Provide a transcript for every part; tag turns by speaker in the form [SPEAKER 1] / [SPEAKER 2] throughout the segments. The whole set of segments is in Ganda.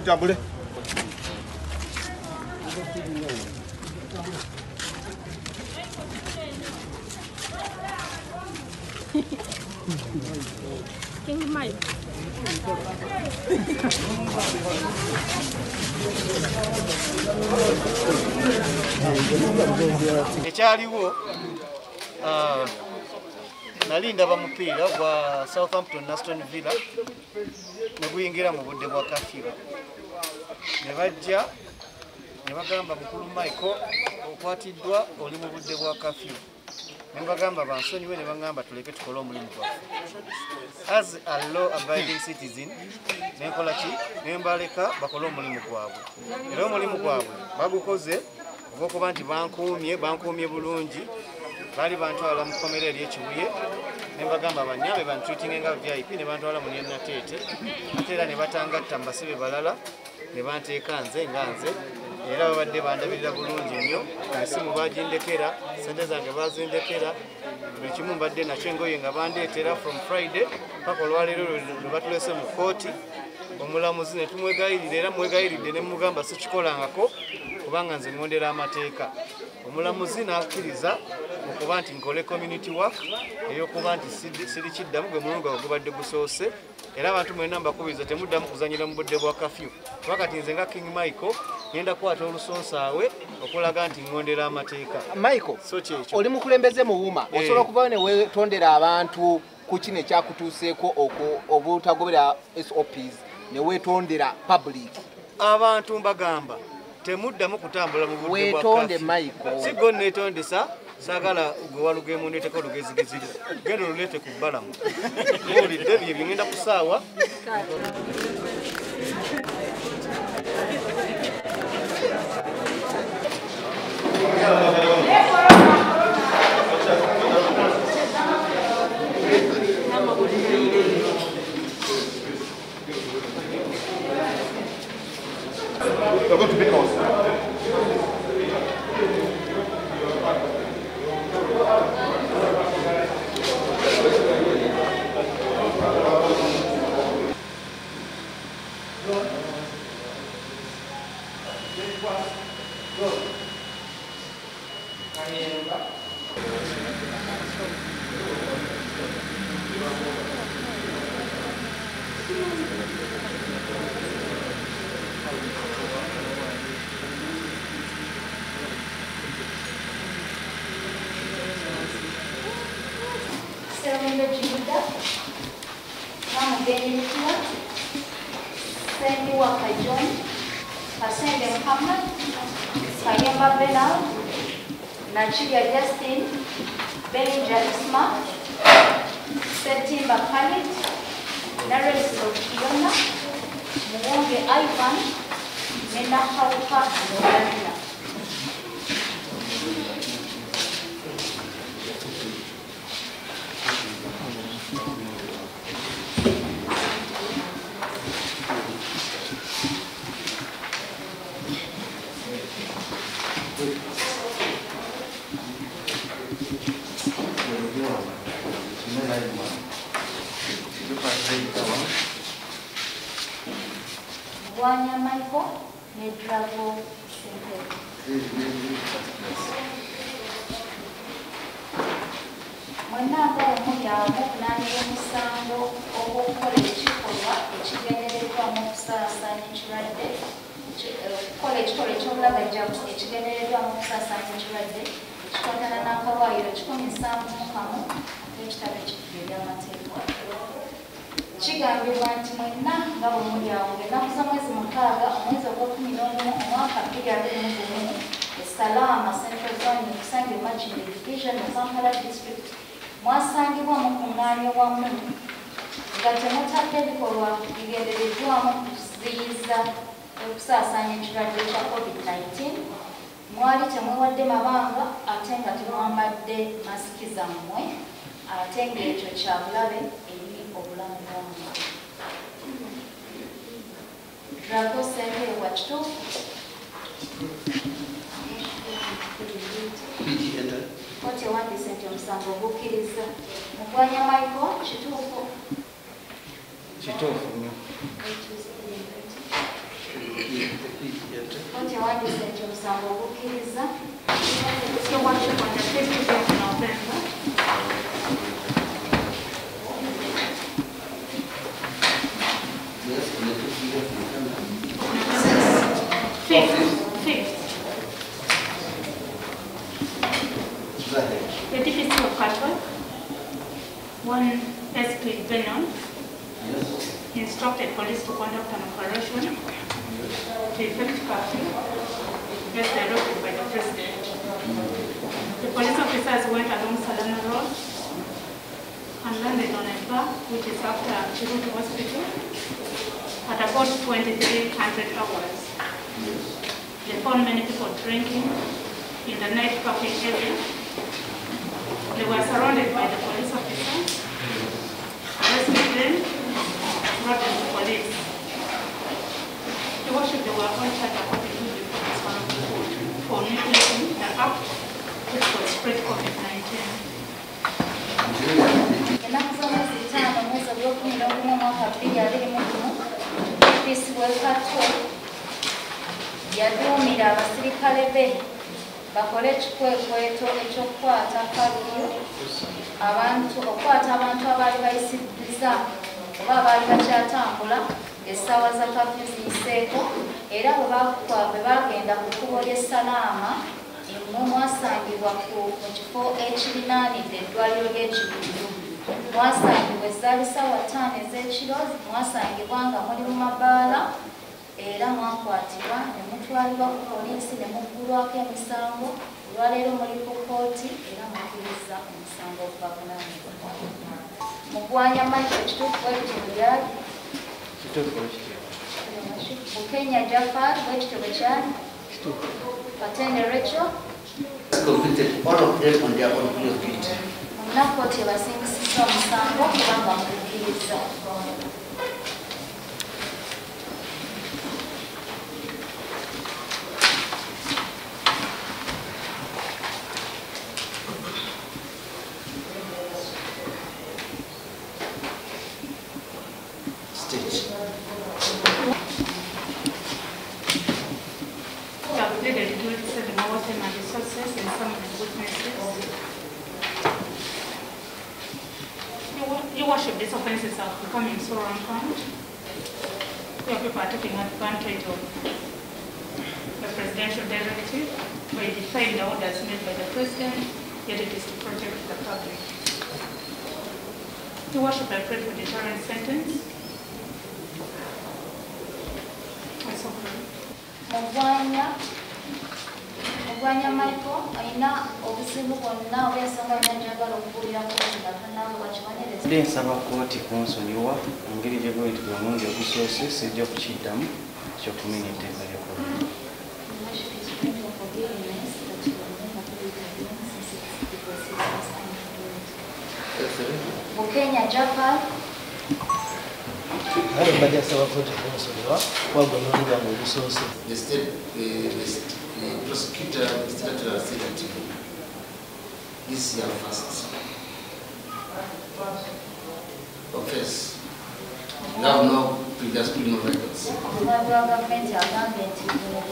[SPEAKER 1] Jabule.
[SPEAKER 2] King Mike.
[SPEAKER 3] Ekyaliwo nali ndaba mupiira gwa Southampton Aston Villa ne guyingira mu budde bwa kafyu ne bajja ne bagamba mukulu Michael okwatiddwa oli mu budde bwa kafyu ne bagamba bansonyiwe ne bagamba tuleke tukole omulimu gwaffe as a law abiding citizen ne nkola ki ne mbaleka bakole omulimu gwabwe era omulimu gwabwe bagukoze olw'okuba nti bankuumye bulungi bali bantwala mu kkomera ery'ekibuye ne mbagamba banyambe bantreatinge nga VIP ne bantwala mu Nnateete ate era ne batangatta mu basibe balala ne banteeka nze nga nze era babadde bandabirira bulungi nnyo esimu bagindekera sente zange bazindekera buli kimu mbadde nakyo engoye nga bandeetera from Friday paka olwaleero lwe batulese mu kooti omulamuzi ne tumwegayirira era mwegayiridde ne mugamba sikikolangako kubanga nze ngondera amateeka omulamuzi n'akkiriza okuba nti nkole community work ey'okuba nti siri kiddamu gwe mulungu gubadde gusoose era abantu mwena mbakubiriza temuddamu kuzanyira mu budde bwa kafyu kuba kati nze nga King Michael ngenda kukwata olusonsaawe okulaga nti ngondera amateeka.
[SPEAKER 4] Michael,
[SPEAKER 3] so kyekyo
[SPEAKER 4] oli mukulembeze muwuma osobola okuvayo ne weetondera abantu ku kino ekyakutuuseeko obutagobera SOPs ne weetondera public.
[SPEAKER 3] Abantu mbagamba temuddamu kutambula mu budde bwa
[SPEAKER 4] weetonde Michael.
[SPEAKER 3] Sigo neetondesa sagala gwe walugemu neeteko lugezigeziri genda oluleete ku bbalamu olidde bye ngenda kusaawa
[SPEAKER 5] Servinda Juda, Mama Sandy Waka John, Hasende Muhammad, Kayemba Benal, Nachiya Justin, Benja Isma, September Khalid, Nareso Kiona, Mwonge Ivan, Mena Hauka Nolanina. Wanya Michael, Nedrago Center. Mwenanga omuyaamu okunanira omusango ogw'okukola ekikolwa ekigendereddwamu okusaasaanya ekirwadde okukola ekikolwa eky'obulagajjavu ekigendereddwamu okusaasaanya ekirwadde ekikwatana n'akawaayiro 171 n'ekitabo ekikulu eby'amateeka. Kigambibwa nti mwenna nga bwe muli awo ng'ennaku za mwezi mukaaga omwezi ogw'okuminaomu omwaka 2021 Salama Central Zone Kisange Marching Division mu Kampala District mwasangibwa mu kuŋŋaanya wamu nga temutadde ebikolwa bigendereddwamu kuziyiza okusaasaanya ekirwadde kya COVID-19 mwali temwewadde mabanga ate nga temwambadde masiki zammwe ate ng'ekyo kya bulabe eri obulamu bw'omuntu. Drago Center wa kituufu omusango ogukkiriza. Mugwanya Michael, kituufu?
[SPEAKER 3] Kituufu nnyo.
[SPEAKER 5] Kkooti ewandiise nti omusango ogukkiriza. Your Worship, on the 5th of November, the DPC of Katwa, 1 SP Venom, instructed police to conduct an operation to effect curfew as directed by the President. The police officers went along Salana Road and landed on a car which is after Chiruti Hospital at about 2300 hours. They found many people drinking in the night parking area. They were surrounded by the police officers, arrested them, brought them to police. The Worship, they were all charged according to the police for neglecting the act which will spread COVID-19. Ennaku z'omwezi 5 omwezi ogw'okumi omwaka 2021, DPC w'e Katwe yaduumira abasirikale be bakole ekikwekweto ekyokukwata kabiyo okukwata abantu abaali bayisiddizza oba abaali bakyatambula essaawa za kabiyo ziyiseeko, era bwe bagenda ku kkubo ly'Essalaama mwasangibwa mu kifo ekirinaanidde eddwaliro ly'Ekigundu. Mwasangibwa ezzaali ssaawa 5 ez'ekiro, mwasangibwa nga muli mu mabaala era mwakwatibwa ne mutwalibwa ku poliisi ne muggulwako emisango. Olwaleero muli ku kkooti era mukkiriza omusango ogubavunaanibwa. Mugwanya Michael, kituufu bwekitibwe byali?
[SPEAKER 3] Kituufu bwekitibwe.
[SPEAKER 5] Bukenya Jafar, bwekitibwe kyali?
[SPEAKER 3] Kituufu.
[SPEAKER 5] Katende Rachel?
[SPEAKER 1] Completed all of them on their own guilty.
[SPEAKER 5] Kkooti ebasingisizza omusango kubanga mukkiriza.
[SPEAKER 2] Your Worship, these offences are becoming so rampant. Where people are taking advantage of the presidential directive by defying the orders made by the President, yet it is to protect the public. Your Worship, I pray for deterrent sentence. I so pray.
[SPEAKER 5] Mugwanya Michael alina obuzibu bwonna oba ensonga yonna okubuulira kkooti nga tannaba bakibonyereza.
[SPEAKER 3] Ndi nsaba kkooti kunsonyiwa mu ngeri gye bwetibwa omulundi ogusoose sijja kukiddamu kyokumenya etteeka lya COVID.
[SPEAKER 5] Bukenya Jafar.
[SPEAKER 6] Hali mbadde asaba kkooti kunsonyiwa wagwa omulundi gwange ogusoose.
[SPEAKER 1] The prosecutor said that this is your first offense. You have no previous criminal records.
[SPEAKER 5] Omwami wa gavumenti agambye nti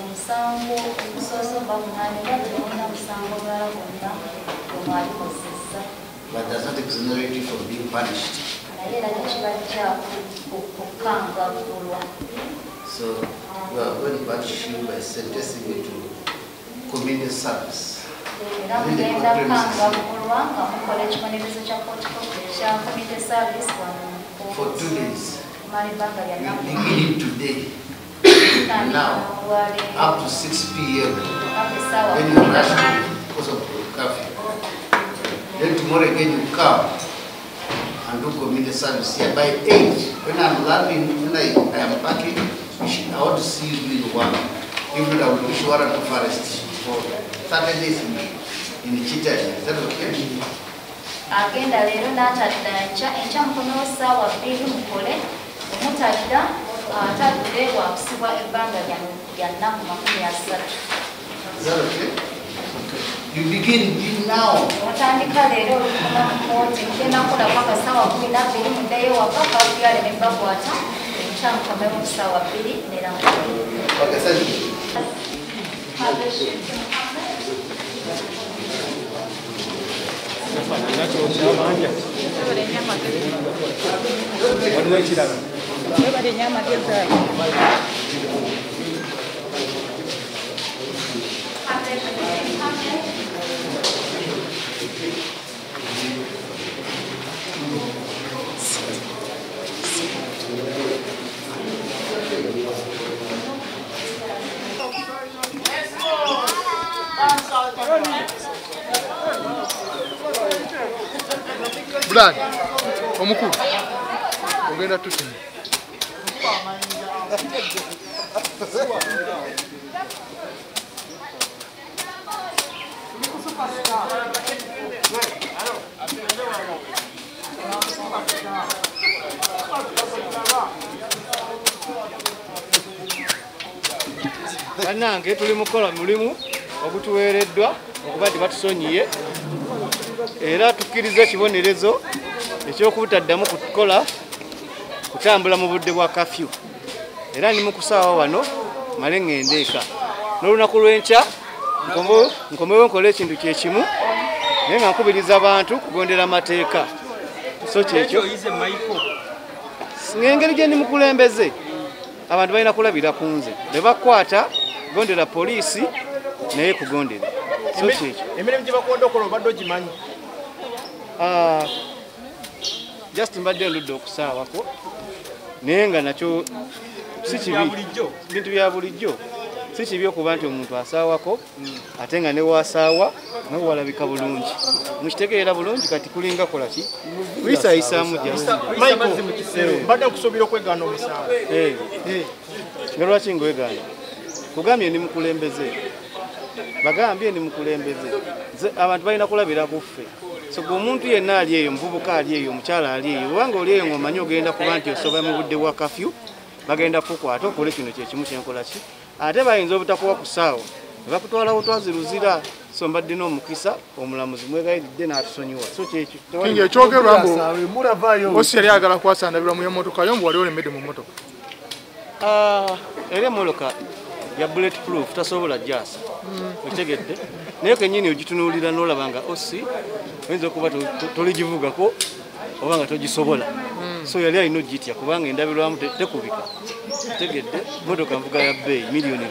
[SPEAKER 5] omusango ogusoose bavunaanibwa terina musango mulala gwonna gwe mwalikozesa.
[SPEAKER 1] But does not exonerate you from being punished.
[SPEAKER 5] Naye era tekibajja kukangavvulwa.
[SPEAKER 1] So we are going to punish you by sentencing you to community service.
[SPEAKER 5] Era mugenda kukangavvulwa nga mukola ekibonerezo kya community service
[SPEAKER 1] for 2 days.
[SPEAKER 5] Malibanga lya nnaku
[SPEAKER 1] beginning today. Now, up to 6 p.m. when you rush because of curfew. Then tomorrow again you come and do community service here by 8. When I'm landing, when I am packing, I want to see you doing one. Even I will issue warrant of arrest for 30 days in the Chita. Is that okay?
[SPEAKER 5] Agenda leero n'atadda enkya mukomewo ssaawa 2 mukole omutadda atadde wakusibwa ebbanga lya nnaku 30.
[SPEAKER 1] Is that okay? Okay. You begin now.
[SPEAKER 5] Watandika leero olukoma mu kooti mugenda kukola paka ssaawa 12 muddeyo waka kafiya ne bakwata ekyankomero ku ssaawa 2
[SPEAKER 7] Brad, omukulu ogenda tuti
[SPEAKER 3] bannange tuli mukola mulimu ogutuweereddwa okuba nti batusonyiye era tukkiriza ekibonerezo eky'okubutaddamu kutambula mu budde bwa kafyu era ndi mu kusaawa wano male ŋŋende eka n'olunaku lw'enkya nkomewo nkole ekintu kyekimu naye nga nkubiriza abantu kugondera amateeka so kyekyo ng'engeri gye ndi mukulembeze abantu balina kulabira ku nze be bakwata gondera poliisi naye kugondera so kyekyo
[SPEAKER 4] emirimu gye bakonda okola obadde ogimanyi
[SPEAKER 3] just mbadde oludde okusaawako naye nga nakyo si kibi bintu bya bulijjo si kibi okuba nti omuntu asaawako ate nga ne wasaawa nawe walabika bulungi mukitegeera bulungi kati kulinga kola ki kuyisayisaamu
[SPEAKER 4] mbadde okusuubira okwegaana omusaawe
[SPEAKER 3] nga lwaki ngawegaana kugambye ndi mukulembeze bagambye ndi mukulembeze abantu balina kulabira kuffe so gwe omuntu yenna ali eyo muvubuka ali eyo omukyala ali eyo obanga oli eyo ng'omanyi ogenda kuba nti osoba mu budde bwa kafyu bagenda kukwata okole kino kyekimu kyenkola ki ate bayinza obutakuwa ku ssaawa ne bakutwalawo twaziruzira so mbadde n'omukisa omulamuzi mwegayiridde n'atusonyiwa so kyekyo
[SPEAKER 7] kinga ekyogerwa mbu osi yali agala kwasandabirwa mu emotoka yo mbu wali olembedde mu motoka
[SPEAKER 3] era emmotoka ya bullet proof tasobola jasa okitegedde naye kenyini ogitunuulira n'olaba nga osi oyinza okuba toligivugako oba nga togisobola so yali alina ogitya kubanga endabirwamu tekubika otegedde motoka nvuga ya bbeeyi $8 million.